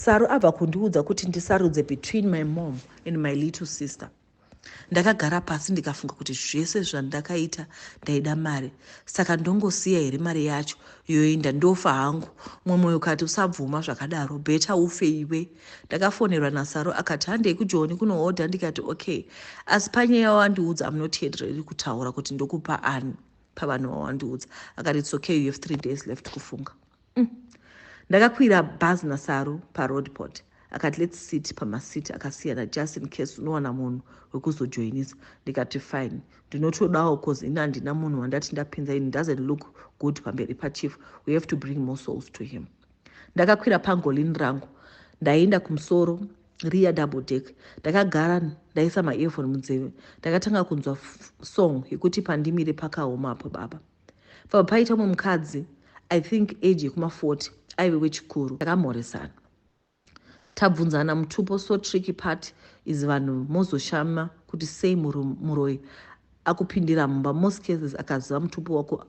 Saru abva kundiudza kuti ndisarudze between my mom and my little sister. Ndakagara pasi ndikafunga kuti zvese zvandakaita ndaida mari, saka ndongosiya here mari yacho yoenda ndofa hangu. Mumwe ukati usabvuma zvakadaro, beta ufe iwe. Ndakafonerwa naSaru akati handei kuJoni kunohodha, ndikati okay, asi panyaya wandiudza I'm not yet ready kutaura kuti ndokupa ani pavanhu wawandiudza. Akati it's okay, you have 3 days left kufunga. Ndakakwira bhazi naSaru paRoadport. Akati let's sit pamasiti akasiyana just in case unowana munhu wekuzojoinisa. Ndikati fine, ndinotodawo cause ina handina munhu wandati ndapinza in doesn't look good pamberi pachief. We have to bring more souls to him. Ndakakwira pangolini rangu, ndaenda kumusoro Ria double deck. Ndakagara ndaisa ma-earphone munzeve. Ndakatanga kunzwa song yekuti pandimire pakaoma apo baba. Pabva paita mumwe mukadzi, I think age yekuma40, aive wechikuru. Ndakamhoresana. Tabvunzana mutupo, so tricky part is vanhu mozoshama kuti sei muroi akupindira mumba. Most cases akaziva mutupo wako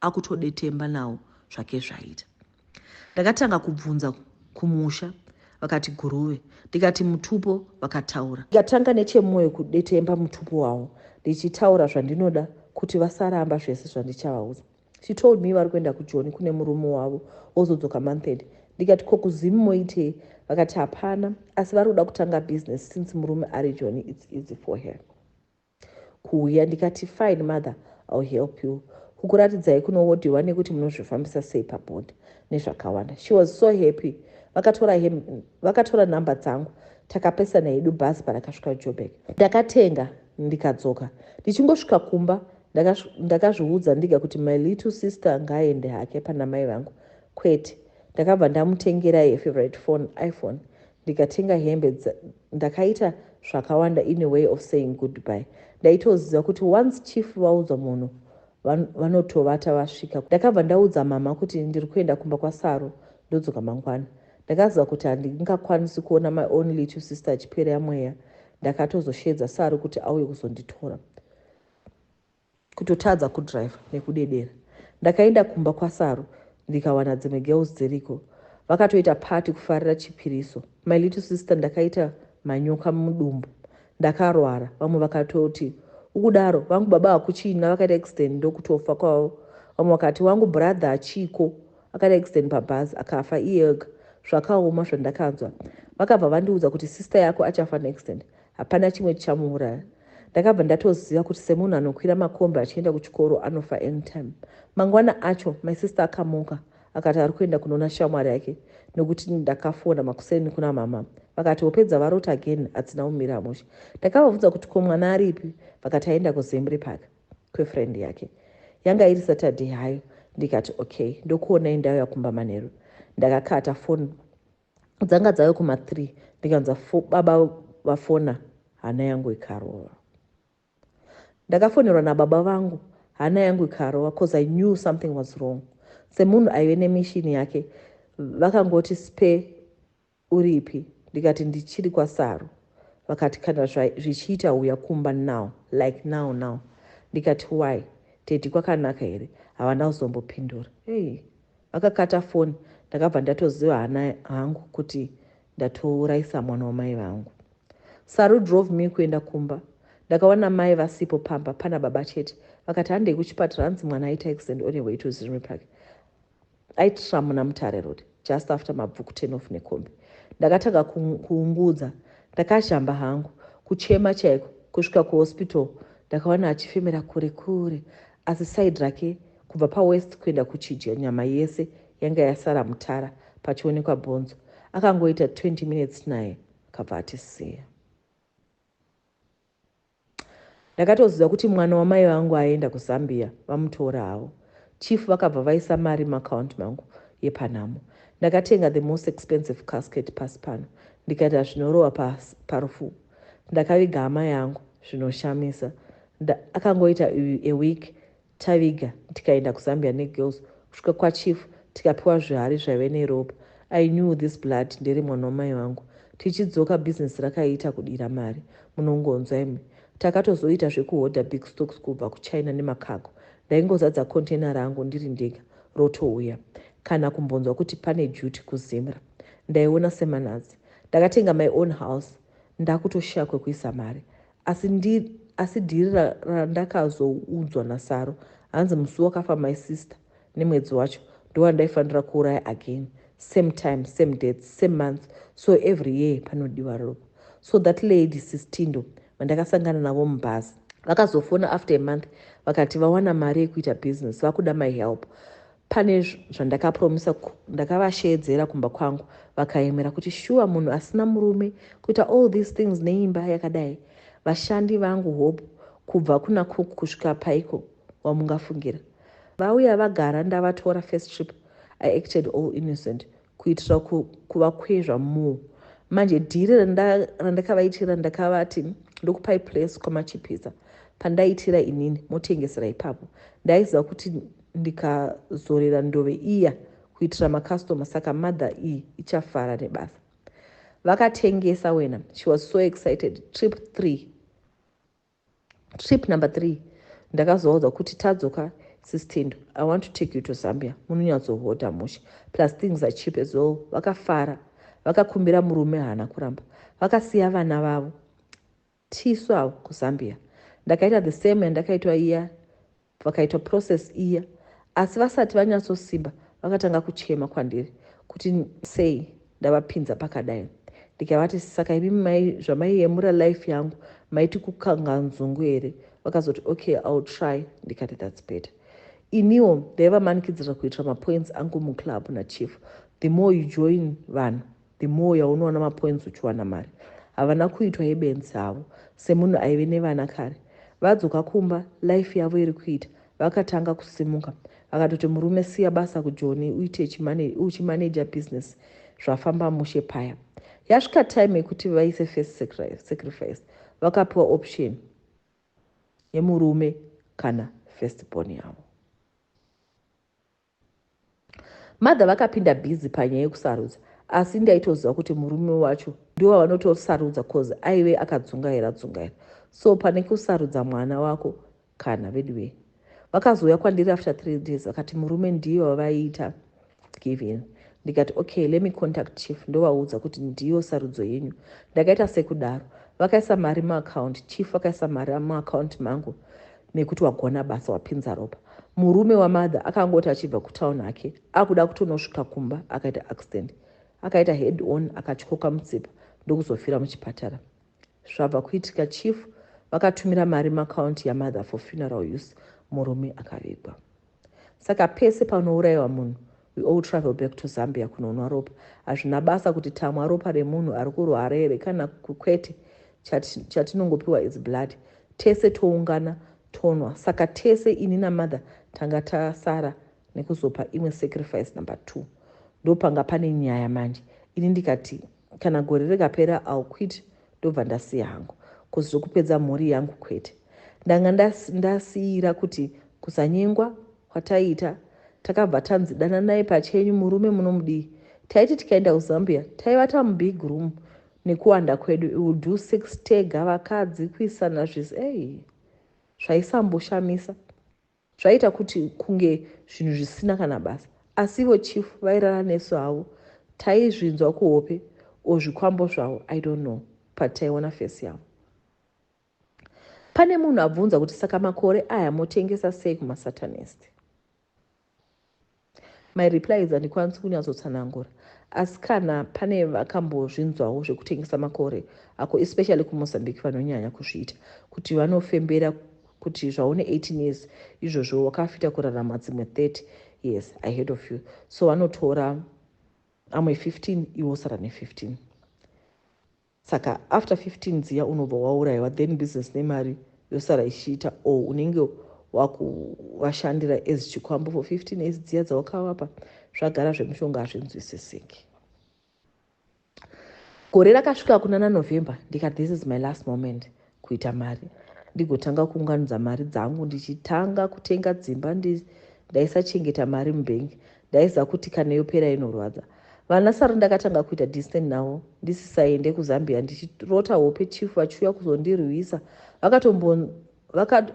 akutodetemba nawo zvake zvaita. Ndakatanga kubvunza kumusha, vakati guruve. Ndikati mutupo, vakataura. Ndikatanga nechemwoyo kudetemba mutupo wavo, ndichitaura zvandinoda kuti vasaramba zvese zvandichavauza. She told me vari kuenda kuJoni kune murume wavo wozodzoka month-end. Ndikati ko kuzimu moitei? Vakati hapana, asi vari kuda kutanga business since murume ari Joni, it's easy for her kuuya. Ndikati fine mother, I'll help you. Kukuratidzai kunohodhiwa nekuti munozvifambisa sei pabhodha nezvakawanda. She was so happy. Vakatora nhamba dzangu, takapesana hedu bhazi parakasvika Joburg. Ndakatenga ndikadzoka. Ndichingosvika kumba ndakazviudza ndiga kuti my little sister ngaaende hake pana mai vangu. Kwete, ndakabva ndamutengera ye favorite phone, iPhone. Ndikatenga hembe, ndakaita zvakawanda in a way of saying goodbye. Ndaitoziva kuti once chief vaudza munhu vanotovata vasvika. Ndakabva ndaudza mama kuti ndiri kuenda kumba kwaSaru ndodzoka mangwana. Ndakaziva kuti handingakwanisi kuona my own little sister achipera mweya. Ndakatozoshedza Saru kuti auye kuzonditora, kutotadza kudrive nekudedera. Ndakaenda kumba kwaSaru ndikawana dzimwe girls dziriko. Vakatoita party kufarira chipiriso. My little sister ndakaita manyoka mudumbu. Ndakarwara. Vamwe vakatoti ukudaro vangu baba hakuchina, vakaita accident ndokutofa kwavo. Vamwe vakati wangu brother achiko, akaita accident pabhazi akafa iyega. Zvakaoma zvandakanzwa. Vakabva vandiudza kuti sister yako achafa neaccident, hapana chimwe chichamuuraya. Ndakabva ndatoziva kuti semunhu anokwira makombi achienda kuchikoro anofa anytime. Mangwana acho my sister akamuka akati ari kuenda kunoona shamwari yake nekuti ndakafona makuseni kuna mama. Vakati wopedza varota again, hatsina kumira musha. Ndakavabvunza kuti ko mwana aripi? Vakati aenda kuZembe Park kwefriend yake. Yanga iri Saturday hayo. Ndikati okay, ndokuona indauya kumba manheru. Ndakakata phone dzanga dzauya kuma3. Ndikanzwa baba vafona, hana yangu ikarova. Ndakafonerwa nababa vangu, hana yangu ikarova because I knew something was wrong. Semunhu aive nemishini yake, vakangoti spe uripi? Ndikati ndichiri kwaSaru. Vakati kana zvichiita uya kumba now, like now. Ndikati why? Teti kwakanaka here? Havana kuzombopindura. Hey, vakakata phone. Ndakabva ndatoziva hana hangu kuti ndatouraisa mwana wamai vangu. Saru drove me kuenda kumba. Ndakawana mai vasipo pamba, pana baba chete. Vakati handei kuchipatara, hanzi mwana aita accident on your way to Zembe Park. Aitramuna Mutare Road, just after mabvuku 10 off nekombi. Ndakatanga kuungudza. Ndakashamba hangu, kuchema chaiko, kusvika kuhospital. Ndakawana achifemera kure kure, asi side rake kubva paWest kuenda kuChija nyama yese yanga yasara mutara pachionekwa bhonzo. Akangoita 20 minutes naye kabva atisiya. Ndakatoziva kuti mwana wamai vangu aenda kuZambia, vamutora havo. Chief vakabva vaisa mari muaccount mangu yePanamo. Ndakatenga the most expensive casket pasi pano. Ndikaita zvinorova parufu. Ndakaviga hama yangu zvinoshamisa. Akangoita a week taviga tikaenda kuZambia negirls. Kusvika kwaChief tikapiwa zvihari zvaive neropa. I knew this blood ndere mwana wamai vangu. Tichidzoka business rakaita kudira mari. Munongonzwa imi. Takatozoita zvekuhodha big stocks kubva kuChina nemacargo. Ndaingozadza container rangu ndiri ndega rotouya. Kana kumbonzwa kuti pane duty kuZimra. ndaiona semanhazi. Ndakatenga my own house, ndakutoshiya kwekuisa mari. Asi dhiri randakazoudzwa naSaro, hanzi musi wakafa my sister nemwedzi wacho ndowandaifanira kuuraya again, same time, same dates, same months, so every year panodiwa ropa. So that lady Sistindo vandakasangana navo mubhazi vakazofona after a month vakati vawana mari yekuita business, vakuda my help. Pane zvandakapromisa ndakavasheedzera kumba kwangu, vakaemera kuti shuwa munhu asina murume kuita all these things neimba yakadai. Vashandi vangu hope kubva kuna cook kusvika paiko wamungafungira. Vauya vagara, ndavatora first trip. I acted all innocent kuitira kuvakwezva more. Manje dhiri randakavaitira ndakavati ndokupai place kwamachipisa. Pandaitira inini motengesera ipapo. Ndaiziva kuti ndikazorera ndove iya kuitira makastoma, saka mother iyi ichafara nebasa. Vakatengesa wena. She was so excited. Trip number 3. Ndakazoudza kuti tadzoka Sistindo, I want to take you to Zambia. Munonyatsohota musha. Plus things are cheap as well. Vakafara. Vakakumbira murume haana kuramba. Vakasiya vana vavo. Tisu avo kuZambia. Ndakaita the same ndakaitwa iya. Vakaita process iya. Asi vasati vanyatsosimba, vakatanga kuchema kwandiri kuti sei ndavapinza pakadai. Ndikavati saka imi zvamaiyemura life yangu maiti kukanga nzungu here. Vakazoti okay, I'll try. Ndikati that's better. Iniwo ndaivamanikidzira kuitira mapoints angu muclub nachief. The more you join vanhu, the more yaunowana mapoints uchiwana mari. Havana kuitwa yebenzi havo semunhu aive nevana kare. Vadzoka kumba, life yavo iri kuita, vakatanga kusimuka. Vakatoti murume siya basa kujoni uite uchimaneja business zvafamba mushe paya. Yasvika time yekuti vaise first sacrifice. Vakapiwa option yemurume kana firstborn yavo. Mother vakapinda busy panyaya yekusarudza, asi ndaitoziva kuti murume wacho ndiwo vanotosarudza cause aive akadzungaira. So pane kusarudza mwana wako kana vedway. Vakazouya kwandiri after 3 days vakati murume ndiyo wavaiita give in. Ndikati okay, let me contact chief ndovaudza kuti ndiyo sarudzo yenyu. Ndakaita sekudaro. Vakaisa mari muaccount. Chief vakaisa mari muaccount mangu nekuti wagona basa wapinza ropa. Murume wamother akangoti achibva kutown hake akuda kutonosvika kumba akaita accident. Akaita head on akatyoka mutsipa ndokuzofira muchipatara. Zvabva kuitika chief vakatumira mari muaccount yamother for funeral use. Murume akavigwa. Saka pese panourayiwa munhu, we all travel back to Zambia kunonwa ropa. Hazvina basa kuti tamwa ropa remunhu ari kurwara here kana kwete. Chatinongopiwa is blood. Tese toungana tonwa. Saka tese ini namother tanga tasara nekuzopa imwe sacrifice number 2. Ndopanga pane nyaya manje. Ini ndikati kana gore rekapera I'll quit, ndobva ndasiya hangu kuzokupedza mhuri yangu kwete. Ndanga ndasiyira kuti kusanyengwa kwataita takabva tanzi dana naye pachenyu murume munomudii. Taiti tikaenda kuZambia taivata mubig room nekuwanda kwedu, we would do 6 tega vakadzi kuisana zvisi zvaisamboshamisa. Zvaita kuti kunge zvinhu zvisina kana basa. Asivo chief vairara nesu havo taizvinzwa kuhope ozvikwambo zvavo, I don't know, but taiona face yavo. Pane munhu abvunza kuti saka makore aya motengesa sei kumasatanist. My reply is handikwanisi kunyatsotsanangura. Asi kana pane vakambozvinzwawo zvekutengesa makore ako, especially kuMozambique vanonyanya kuzviita, kuti vanofembera kuti zvaune 18 years izvozvo wakafita kurarama dzimwe 30 years ahead of you. So vanotora amwe 15 iwo sara ne15. Saka after 15 dziya unobva waurayiwa, then business nemari yosara ichiita unenge washandira as chikwambo for 15 years dziya dzawakavapa zvagara zvemushonga hazvinzwisisiki. Gore rakasvika kuna November ndikati this is my last moment kuita mari, ndigotanga kuunganidza mari dzangu, ndichitanga kutenga dzimba. Ndaisachengeta mari mubhengi, ndaiziva kuti kana yopera inorwadza. Vana Saro ndakatanga kuita distance navo ndisisaende kuZambia, ndichirota hope chief vachiuya kuzondirwisa.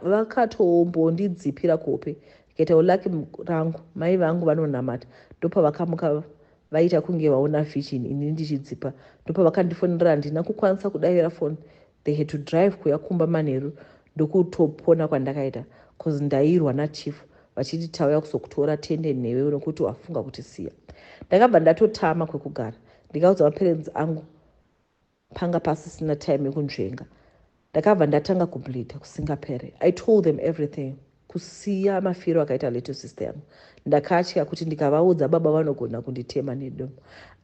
Vakatombondidzipira kuhope. Ndikaita ulaki rangu, mai vangu vanonamata, ndopa vakamuka vaita kunge vaona vision, ini ndichidzipa. Ndopa vakandifonera handina kukwanisa kudavira foni. They had to drive kuya kumba manheru ndokutopona kwandakaita cause ndairwa nachief vachiti tauya kuzokutora tende newe nokuti wafunga kuti siya. Ndakabva ndatotama kwekugara. Ndikaudza maparents angu panga pasisina time yekunzvenga. Ndakabva ndatanga kubleeda kusingapere. I told them everything. Kusiya mafiro akaita little sister yangu. Ndakatya kuti ndikavaudza baba vanogona kunditema nedomo.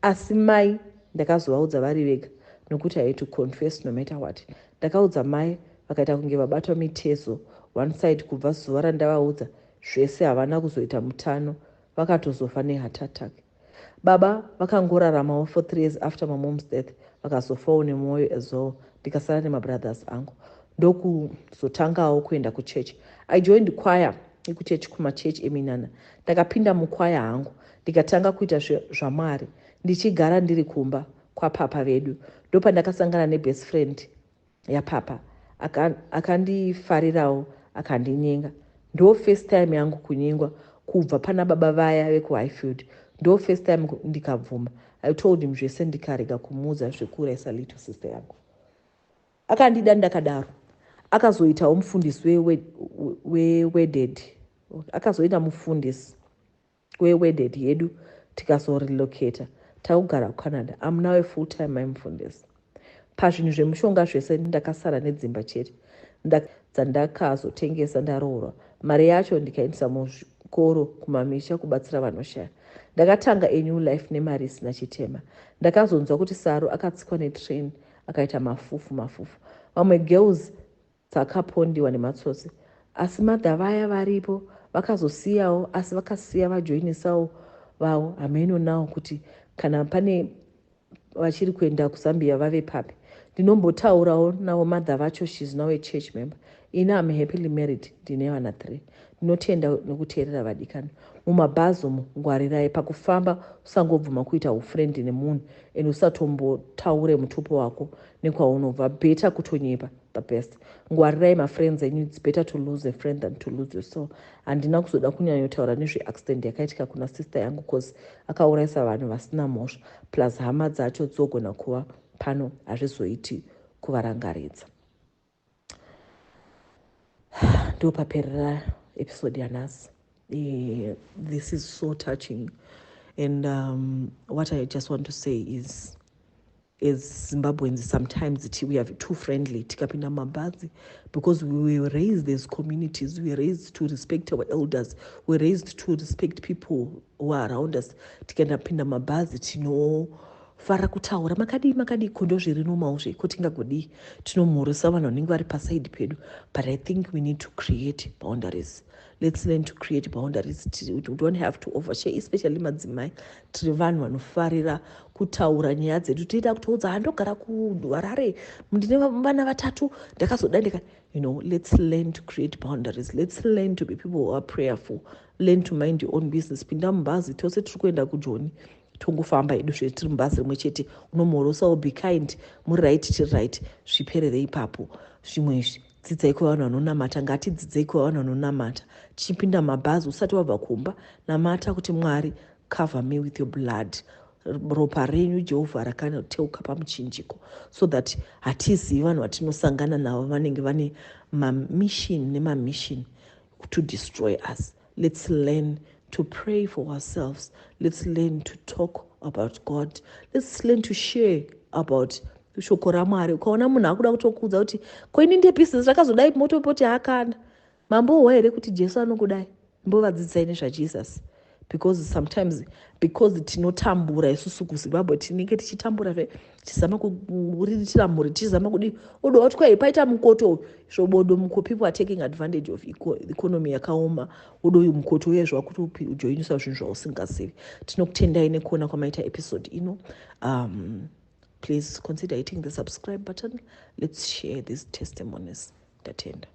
Asi mai ndakazovaudza vari vega nokuti I had to confess no matter what. Ndakaudza mai vakaita kunge vabatwa mitezo one side kubva zuva randavaudza zvese havana kuzoita mutano vakatozofa neheart attack. Baba vakangoraramawo for 3 years after my mom's death vakazofawo nemwoyo as well. Ndikasara nemabrothers angu ndokuzotangawo kuenda kuchechi. I joined choir ekuchechi kumachechi eminana. Ndakapinda mukwaya hangu ndikatanga kuita zvamwari ndichigara ndiri kumba kwapapa vedu. Ndopandakasangana nebest friend yapapa akandifarirawo akandinyenga. Ndo first time yangu kunyengwa kubva pana baba vaya vekuhighfield. Ndo first time ndikabvuma. I told him zvese ndikarega kumuudza zvekuraisa little sister yangu. Akandida ndakadaro. Akazoitawo mufundisi wewedded. Akazoita mufundisi wewedded yedu tikazorelocata. Takugara kuCanada. I'm now a full-time mufundisi. Pazvinhu zvemushonga zvese ndakasara nedzimba chete. Dzandakazotengesa ndaroorwa. Mari yacho ndikaendesa muzvikoro kumamisha kubatsira vanoshaya. Ndakatanga a new life nemari isina chitema. Ndakazonzwa kuti Saro akatsikwa netrain akaita mafufu. Vamwe girls dzakapondiwa nematsotsi. Asi madha vaya varipo vakazosiyawo, asi vakasiya vajoinisawo vavo hameno nawo kuti kana pane vachiri kuenda kuZambia vave papi. Ndinombotaurawo navo madha vacho. She's now a church member. Ina am happily married. Ndine vana 3. Ndinotenda nokuteerera vadikani. Mumabhazi umu ngwarirai pakufamba usangobvuma kuita ufriend nemunhu ende usatombotaure mutupo wako nekwaunobva. Better kutonyepa the best. Ngwarirai mafriends enyu. It's better to lose a friend than to lose your soul. Handina kuzoda kunyanyotaura nezveaccident yakaitika kuna sister yangu cause akauraisa vanhu vasina mhosva plus hama dzacho dzogona kuva pano hazvizoiti kuvarangaridza. Ndopaperera episode yanhasi. This is so touching, and what I just want to say is, as Zimbabweans, sometimes we are too friendly tikapinda mabhazi because we were raised as communities. We were raised to respect our elders. We were raised to respect people who are around us. Tikaenda pinda mabhazi tinofara kutaura makadi kondo zviri nomauzve kotingagodi tinomhorosa vanhu vanenge vari pasaidi pedu. But I think we need to create boundaries. Let's learn to create boundaries. We don't have to overshare, especially madzimai. Tiri vanhu vanofarira kutaura nyaya dzedu. Toita kutoudza handogara kuHarare ndine vana vatatu ndakazoda ndika. Let's learn to create boundaries. Let's learn to be people who are prayerful. Learn to mind your own business. Pinda mubhazi tose tiri kuenda kuJoni. Tongofamba edu tiri mubhazi rimwe chete. Unomhorosawo be kind. Muri right tiri right. Zviperere ipapo. Zvimwe izvi dzidzai kuvanhu vanonamata. Ngatidzidzei kuvanhu vanonamata. Tichipinda mabhazi usati wabva kumba namata kuti Mwari, cover me with your blood. Ropa renyu Jehovha rakanoteuka pamuchinjiko, so that hatizivi vanhu vatinosangana navo vanenge vane mission nemammission to destroy us. Let's learn to pray for ourselves. Let's learn to talk about God. Let's learn to share about shoko raMwari. Ukaona munhu akuda kutokuudza kuti koini ndiye business rakazodai motopoti akanda, mambohwa here kuti Jesu anokudai? Mbovadzidzai nezvaJesus. Because sometimes, because tinotambura isusu kuZimbabwe tinenge tichitambura tichizama kuriritira mhuri, tichizama kudi odowa kuti kwai paita mukoto zvobodo muko, people are taking advantage of economy yakaoma. Odo uyu mukoto uye zvakuti ujoinisa zvinhu zvausingazivi. Tinokutendai nekuona kwamaita episode ino. Please consider hitting the subscribe button. Let's share these testimonies. Ndatenda.